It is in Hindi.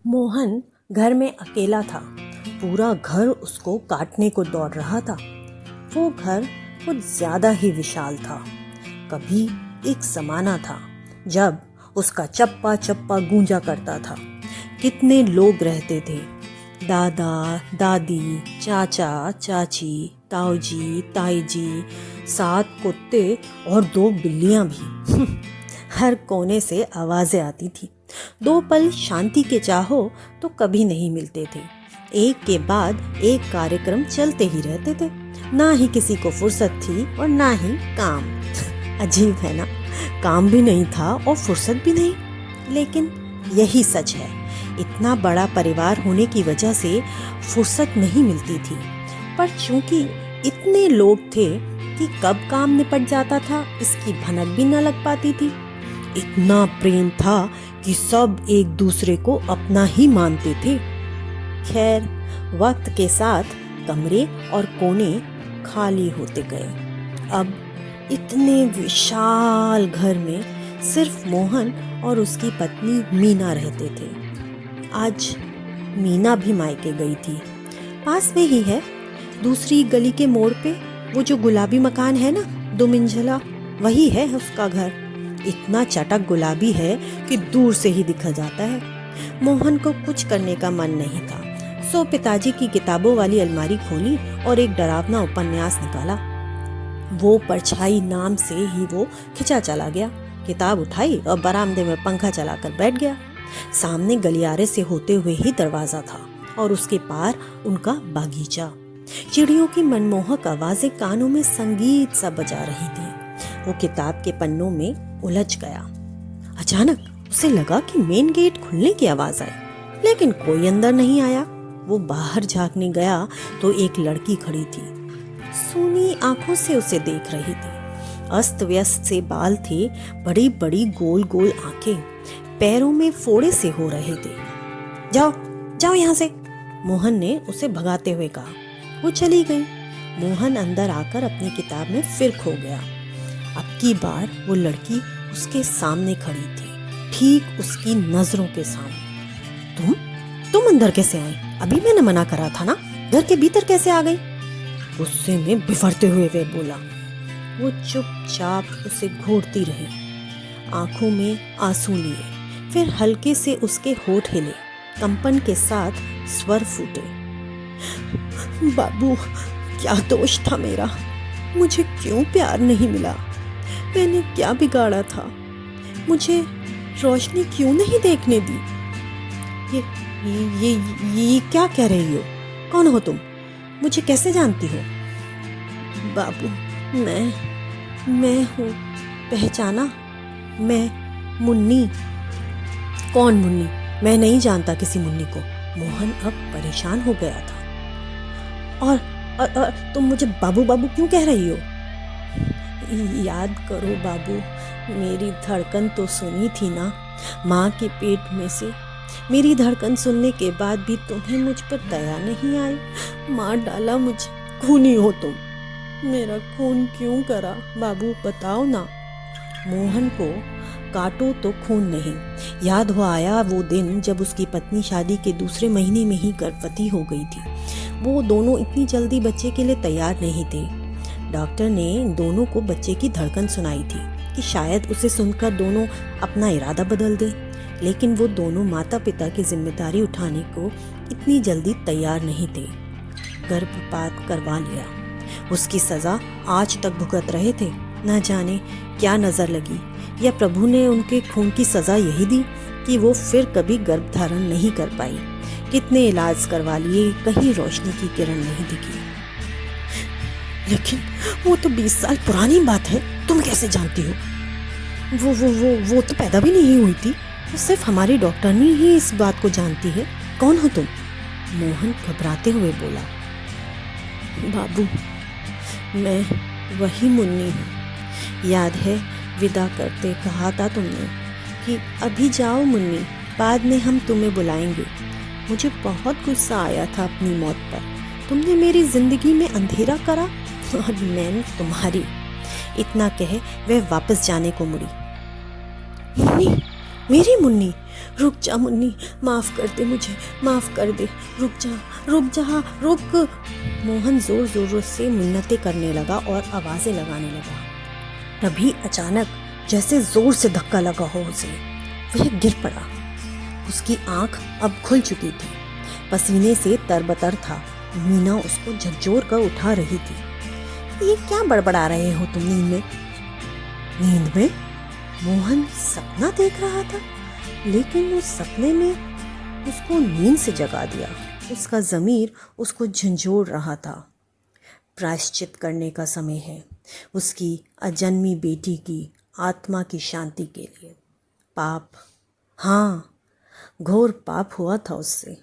मोहन घर में अकेला था। पूरा घर उसको काटने को दौड़ रहा था। वो घर कुछ ज्यादा ही विशाल था। कभी एक जमाना था जब उसका चप्पा चप्पा गूंजा करता था। कितने लोग रहते थे, दादा दादी, चाचा चाची, ताऊजी ताईजी, 7 कुत्ते और 2 बिल्लियां भी। हर कोने से आवाजें आती थी। 2 पल शांति के चाहो तो कभी नहीं मिलते थे। एक के बाद एक कार्यक्रम चलते ही रहते थे। ना ही किसी को फुर्सत थी और ना ही काम। अजीब है ना, काम भी नहीं था और फुर्सत भी नहीं। लेकिन यही सच है, इतना बड़ा परिवार होने की वजह से फुर्सत नहीं मिलती थी। पर चूंकि इतने लोग थे कि कब काम निपट जाता था इसकी भनक भी न लग पाती थी। इतना प्रेम था कि सब एक दूसरे को अपना ही मानते थे। खैर, वक्त के साथ कमरे और कोने खाली होते गए। अब इतने विशाल घर में सिर्फ मोहन और उसकी पत्नी मीना रहते थे। आज मीना भी मायके गई थी। पास में ही है, दूसरी गली के मोड़ पे वो जो गुलाबी मकान है ना, 2 मंजिला, वही है उसका घर। इतना चटक गुलाबी है कि दूर से ही दिखा जाता है। मोहन को कुछ करने का मन नहीं था, सो पिताजी की किताबों वाली अलमारी खोली और एक डरावना उपन्यास निकाला। वो परछाई नाम से ही वो खिंचा चला गया। किताब उठाई और बरामदे में पंखा चलाकर बैठ गया। सामने गलियारे से होते हुए ही दरवाजा था और उसके पार उनका बागीचा। चिड़ियों की मनमोहक आवाजें कानों में संगीत सा बजा रही थी। वो किताब के पन्नों में उलझ गया। अचानक उसे लगा कि मेन गेट खुलने की आवाज आई, लेकिन कोई अंदर नहीं आया। वो बाहर झांकने गया तो एक लड़की खड़ी थी। सूनी आंखों से उसे देख रही थी। अस्त व्यस्त से बाल थे, बड़ी बड़ी गोल गोल आंखें, पैरों में फोड़े से हो रहे थे। जाओ जाओ यहाँ से, मोहन ने उसे भगाते हुए कहा। वो चली गई। मोहन अंदर आकर अपनी किताब में फिर खो गया। अब की बार वो लड़की उसके सामने खड़ी थी, ठीक उसकी नजरों के सामने। तुम अंदर कैसे आई? अभी मैंने मना करा था ना, घर के भीतर कैसे आ गई? गुस्से में बिफरते हुए वे बोला। वो चुपचाप उसे घूरती रही, आंखों में आंसू लिए। फिर हल्के से उसके होठ हिले, कंपन के साथ स्वर फूटे। बाबू, क्या दोष था मेरा? मुझे क्यों प्यार नहीं मिला? मैंने क्या बिगाड़ा था? मुझे रोशनी क्यों नहीं देखने दी? ये क्या कह रही हो? कौन हो तुम? मुझे कैसे जानती हो? बाबू, मैं हूँ, पहचाना? मैं मुन्नी। कौन मुन्नी? मैं नहीं जानता किसी मुन्नी को। मोहन अब परेशान हो गया था। और तुम मुझे बाबू बाबू क्यों कह रही हो? याद करो बाबू, मेरी धड़कन तो सुनी थी ना माँ के पेट में से। मेरी धड़कन सुनने के बाद भी तुम्हें मुझ पर दया नहीं आई। मार डाला मुझे। खूनी हो तुम। मेरा खून क्यों करा बाबू, बताओ ना। मोहन को काटो तो खून नहीं याद हुआ आया वो दिन जब उसकी पत्नी शादी के दूसरे महीने में ही गर्भवती हो गई थी। वो दोनों इतनी जल्दी बच्चे के लिए तैयार नहीं थे। डॉक्टर ने दोनों को बच्चे की धड़कन सुनाई थी कि शायद उसे सुनकर दोनों अपना इरादा बदल दें, लेकिन वो दोनों माता पिता की जिम्मेदारी उठाने को इतनी जल्दी तैयार नहीं थे। गर्भपात करवा लिया। उसकी सजा आज तक भुगत रहे थे। न जाने क्या नजर लगी, या प्रभु ने उनके खून की सजा यही दी कि वो फिर कभी गर्भ धारण नहीं कर पाई। कितने इलाज करवा लिए, कहीं रोशनी की किरण नहीं दिखी। लेकिन वो तो 20 साल पुरानी बात है, तुम कैसे जानती हो? वो तो पैदा भी नहीं हुई थी। तो सिर्फ हमारी डॉक्टरनी ही इस बात को जानती है। कौन हो तुम? मोहन घबराते हुए बोला। बाबू, मैं वही मुन्नी हूँ। याद है विदा करते कहा था तुमने कि अभी जाओ मुन्नी, बाद में हम तुम्हें बुलाएंगे। मुझे बहुत गुस्सा आया था अपनी मौत पर। तुमने मेरी जिंदगी में अंधेरा करा और मैंने तुम्हारी। इतना कहे वह वापस जाने को मुड़ी। मुन्नी, मेरी मुन्नी, रुक जा मुन्नी, माफ कर दे मुझे, माफ कर दे, रुक जा, रुक जा, रुक। मोहन जोर जोर से मिन्नतें करने लगा और आवाजें लगाने लगा। तभी अचानक जैसे जोर से धक्का लगा हो उसे, वह गिर पड़ा। उसकी आंख अब खुल चुकी थी, पसीने से तरबतर था। मीना उसको झकझोर कर उठा रही थी। ये क्या बड़बड़ा रहे हो तुम नींद में? नींद में? मोहन सपना देख रहा था, लेकिन उस सपने में उसको नींद से जगा दिया। उसका ज़मीर उसको झंझोड़ रहा था। प्रायश्चित करने का समय है, उसकी अजन्मी बेटी की आत्मा की शांति के लिए। पाप, हाँ, घोर पाप हुआ था उससे।